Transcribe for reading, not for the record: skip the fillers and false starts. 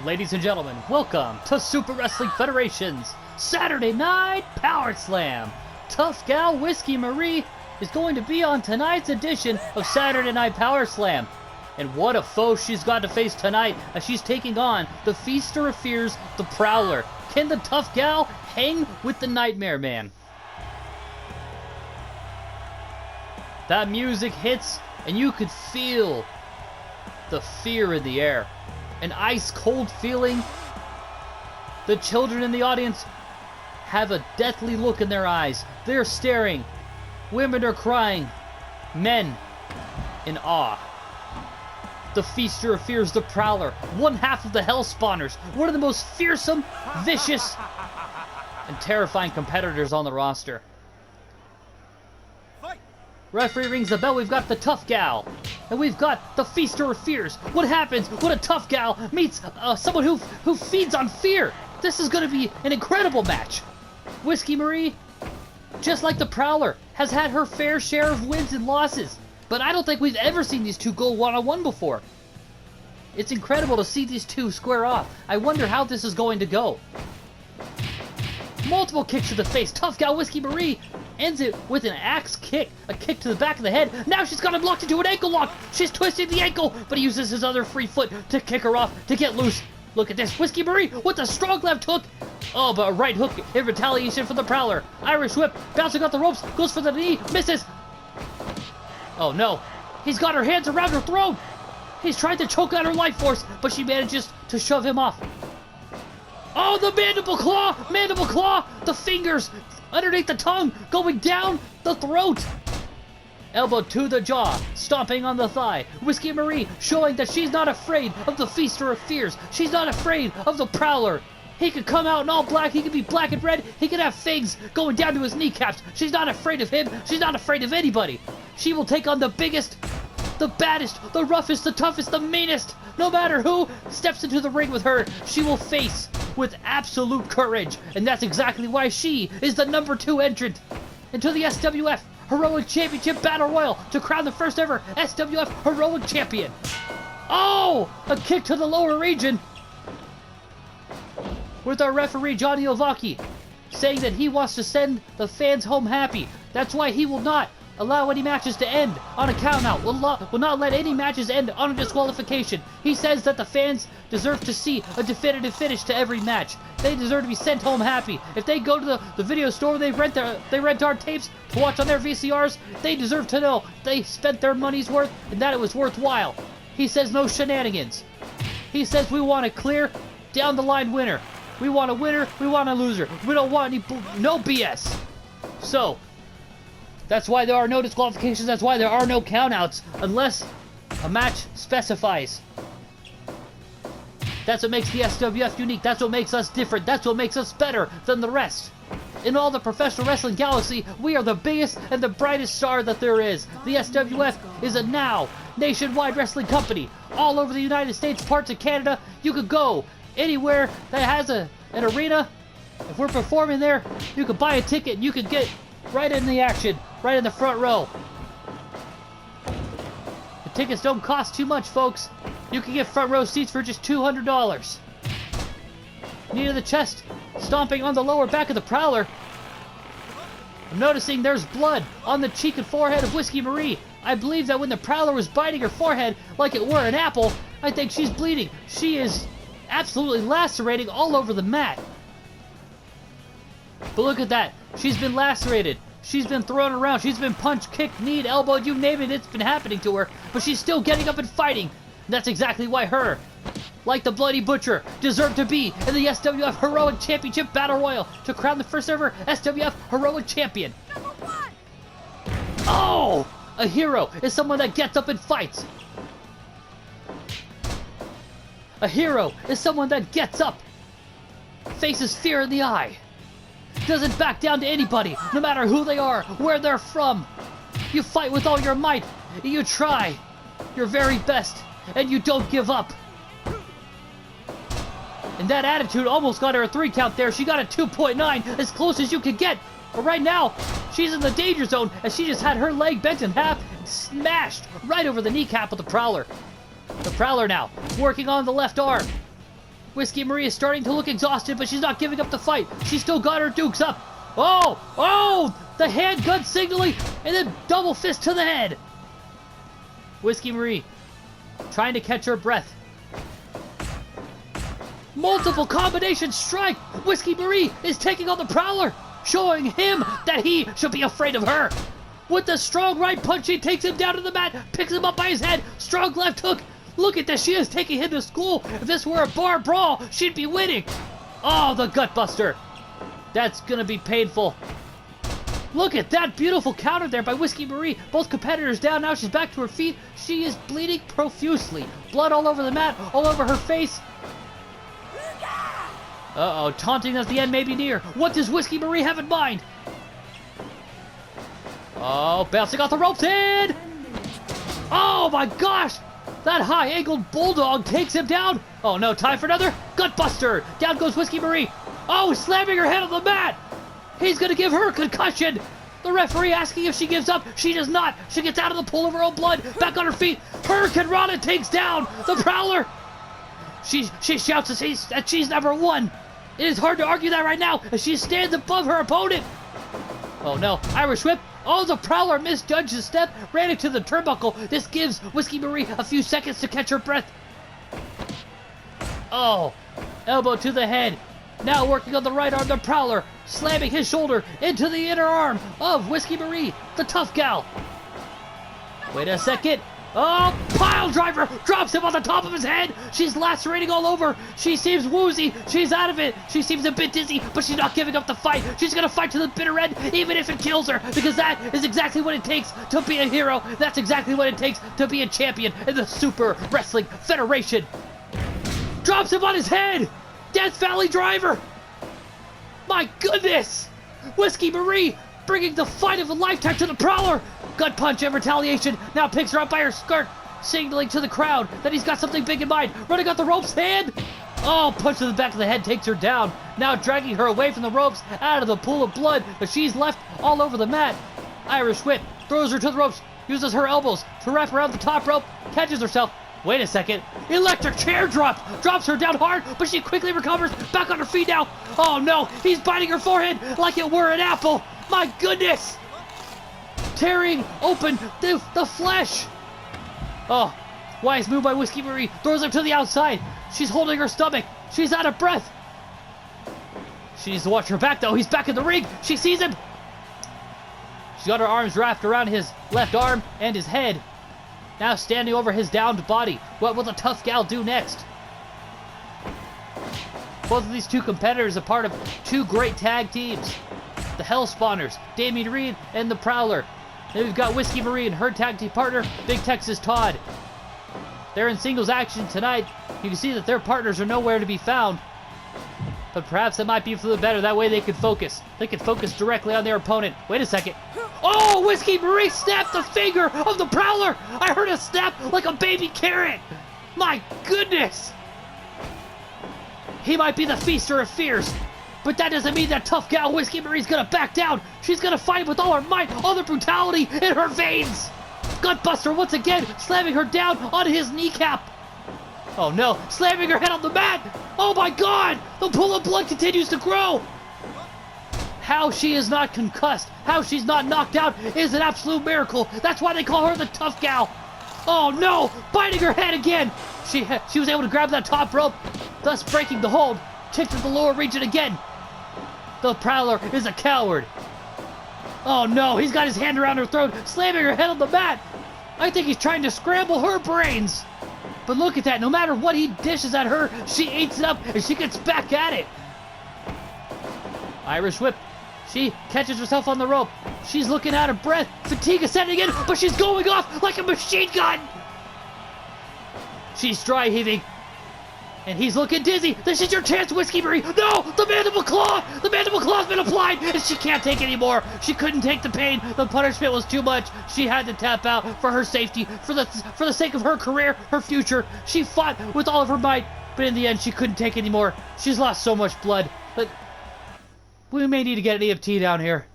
Ladies and gentlemen, welcome to Super Wrestling Federation's Saturday Night Powerslam. Tough gal Whiskey Marie is going to be on tonight's edition of Saturday Night Powerslam. And what a foe she's got to face tonight as she's taking on the Feaster of Fears, the Prowler. Can the tough gal hang with the Nightmare Man? That music hits and you could feel the fear in the air. An ice-cold feeling. The children in the audience have a deathly look in their eyes. They're staring. Women are crying. Men in awe. The Feaster of Fears, the Prowler, one half of the Hell Spawners, one of the most fearsome, vicious, and terrifying competitors on the roster. Referee rings the bell. We've got the tough gal, and we've got the Feaster of Fears. What happens when a tough gal meets someone who feeds on fear? This is going to be an incredible match. Whiskey Marie, just like the Prowler, has had her fair share of wins and losses, but I don't think we've ever seen these two go one-on-one before. It's incredible to see these two square off. I wonder how this is going to go. Multiple kicks to the face. Tough gal Whiskey Marie ends it with an axe kick. A kick to the back of the head. Now she's got him locked into an ankle lock. She's twisting the ankle, but he uses his other free foot to kick her off, to get loose. Look at this. Whiskey Marie with a strong left hook. Oh, but a right hook in retaliation for the Prowler. Irish whip. Bouncing off the ropes. Goes for the knee. Misses. Oh, no. He's got her hands around her throat. He's trying to choke out her life force, but she manages to shove him off. Oh, the mandible claw! Mandible claw! The fingers underneath the tongue, going down the throat. Elbow to the jaw, stomping on the thigh. Whiskey Marie showing that she's not afraid of the Feaster of Fears. She's not afraid of the Prowler. He could come out in all black. He could be black and red. He could have fangs going down to his kneecaps. She's not afraid of him. She's not afraid of anybody. She will take on the biggest, the baddest, the roughest, the toughest, the meanest. No matter who steps into the ring with her, she will face with absolute courage. And that's exactly why she is the #2 entrant into the SWF Heroic Championship Battle Royal to crown the first ever SWF Heroic Champion. Oh! A kick to the lower region with our referee Johnny Ovaki saying that he wants to send the fans home happy. That's why he will not allow any matches to end on a countout. Will not let any matches end on a disqualification. He says that the fans deserve to see a definitive finish to every match. They deserve to be sent home happy. If they go to the video store, they rent our tapes to watch on their VCRs, they deserve to know they spent their money's worth and that it was worthwhile. He says no shenanigans. He says we want a clear, down the line winner. We want a winner, we want a loser. We don't want no BS. So, that's why there are no disqualifications. That's why there are no countouts unless a match specifies. That's what makes the SWF unique. That's what makes us different. That's what makes us better than the rest. In all the professional wrestling galaxy, we are the biggest and the brightest star that there is. The SWF is a now nationwide wrestling company. All over the United States, parts of Canada. You could go anywhere that has an arena. If we're performing there, you could buy a ticket and you could get right in the action. Right in the front row. The tickets don't cost too much, folks. You can get front row seats for just $200. Knee to the chest, stomping on the lower back of the Prowler. I'm noticing there's blood on the cheek and forehead of Whiskey Marie. I believe that when the Prowler was biting her forehead like it were an apple, I think she's bleeding. She is absolutely lacerating all over the mat. But look at that. She's been lacerated. She's been thrown around. She's been punched, kicked, kneed, elbowed, you name it. It's been happening to her. But she's still getting up and fighting. And that's exactly why her, like the Bloody Butcher, deserved to be in the SWF Heroic Championship Battle Royal to crown the first ever SWF Heroic Champion. Oh! A hero is someone that gets up and fights. A hero is someone that gets up, faces fear in the eye, doesn't back down to anybody, no matter who they are, where they're from. You fight with all your might. You try your very best, and you don't give up. And that attitude almost got her a 3 count there. She got a 2.9, as close as you could get. But right now, she's in the danger zone, as she just had her leg bent in half and smashed right over the kneecap of the Prowler. The Prowler now, working on the left arm. Whiskey Marie is starting to look exhausted, but she's not giving up the fight. She's still got her dukes up. Oh! Oh! The handgun signaling, and then double fist to the head. Whiskey Marie trying to catch her breath. Multiple combination strike. Whiskey Marie is taking on the Prowler, showing him that he should be afraid of her. With the strong right punch, she takes him down to the mat, picks him up by his head, strong left hook. Look at this, she is taking him to school. If this were a bar brawl, she'd be winning. Oh, the gut buster. That's gonna be painful. Look at that beautiful counter there by Whiskey Marie. Both competitors down, now she's back to her feet. She is bleeding profusely. Blood all over the mat, all over her face. Uh-oh, taunting at the end may be near. What does Whiskey Marie have in mind? Oh, bouncing off the ropes in! Oh my gosh! That high-angled bulldog takes him down. Oh no, time for another gutbuster. Down goes Whiskey Marie. Oh, slamming her head on the mat. He's gonna give her a concussion. The referee asking if she gives up. She does not. She gets out of the pool of her own blood. Back on her feet. Hurricane Rana takes down the Prowler. She shouts that she's number one. It is hard to argue that right now as she stands above her opponent. Oh no, Irish whip. Oh, the Prowler misjudged his step, ran into the turnbuckle. This gives Whiskey Marie a few seconds to catch her breath. Oh, elbow to the head. Now working on the right arm, the Prowler, slamming his shoulder into the inner arm of Whiskey Marie, the tough gal. Wait a second. Oh, pile driver drops him on the top of his head. She's lacerating all over. She seems woozy. She's out of it. She seems a bit dizzy, but she's not giving up the fight. She's going to fight to the bitter end, even if it kills her, because that is exactly what it takes to be a hero. That's exactly what it takes to be a champion in the Super Wrestling Federation. Drops him on his head. Death Valley driver. My goodness. Whiskey Marie bringing the fight of a lifetime to the Prowler. Gut punch and retaliation. Now picks her up by her skirt, signaling to the crowd that he's got something big in mind. Running out the ropes, hand. Oh, punch to the back of the head takes her down. Now dragging her away from the ropes, out of the pool of blood, but she's left all over the mat. Irish whip, throws her to the ropes, uses her elbows to wrap around the top rope, catches herself. Wait a second. Electric chair drop. Drops her down hard, but she quickly recovers. Back on her feet now. Oh no, he's biting her forehead like it were an apple. My goodness. Tearing open the flesh. Oh, wise move by Whiskey Marie. Throws her to the outside. She's holding her stomach. She's out of breath. She needs to watch her back though. He's back in the ring. She sees him. She's got her arms wrapped around his left arm and his head. Now standing over his downed body. What will the tough gal do next? Both of these two competitors are part of two great tag teams. The Hell Spawners, Damien Reed and the Prowler. Then we've got Whiskey Marie and her tag team partner, Big Texas Todd. They're in singles action tonight. You can see that their partners are nowhere to be found. But perhaps that might be for the better. That way they can focus. They can focus directly on their opponent. Wait a second. Oh, Whiskey Marie snapped the finger of the Prowler. I heard a snap like a baby carrot. My goodness. He might be the feaster of fears. But that doesn't mean that tough gal Whiskey Marie's gonna back down. She's gonna fight with all her might, all the brutality in her veins. Gutbuster once again, slamming her down on his kneecap. Oh no, slamming her head on the mat. Oh my god, the pool of blood continues to grow. How she is not concussed, how she's not knocked out is an absolute miracle. That's why they call her the tough gal. Oh no, biting her head again. She was able to grab that top rope, thus breaking the hold. Kicked to the lower region again. The Prowler is a coward. Oh no, he's got his hand around her throat, slamming her head on the mat. I think he's trying to scramble her brains. But look at that, no matter what he dishes at her, she eats it up and she gets back at it. Irish whip. She catches herself on the rope. She's looking out of breath. Fatigue is setting in, but she's going off like a machine gun. She's dry heaving. And he's looking dizzy. This is your chance, Whiskey Marie. No! The mandible claw! The mandible claw's been applied, and she can't take anymore. She couldn't take the pain. The punishment was too much. She had to tap out for her safety, for the sake of her career, her future. She fought with all of her might, but in the end, she couldn't take anymore. She's lost so much blood. But we may need to get an EMT down here.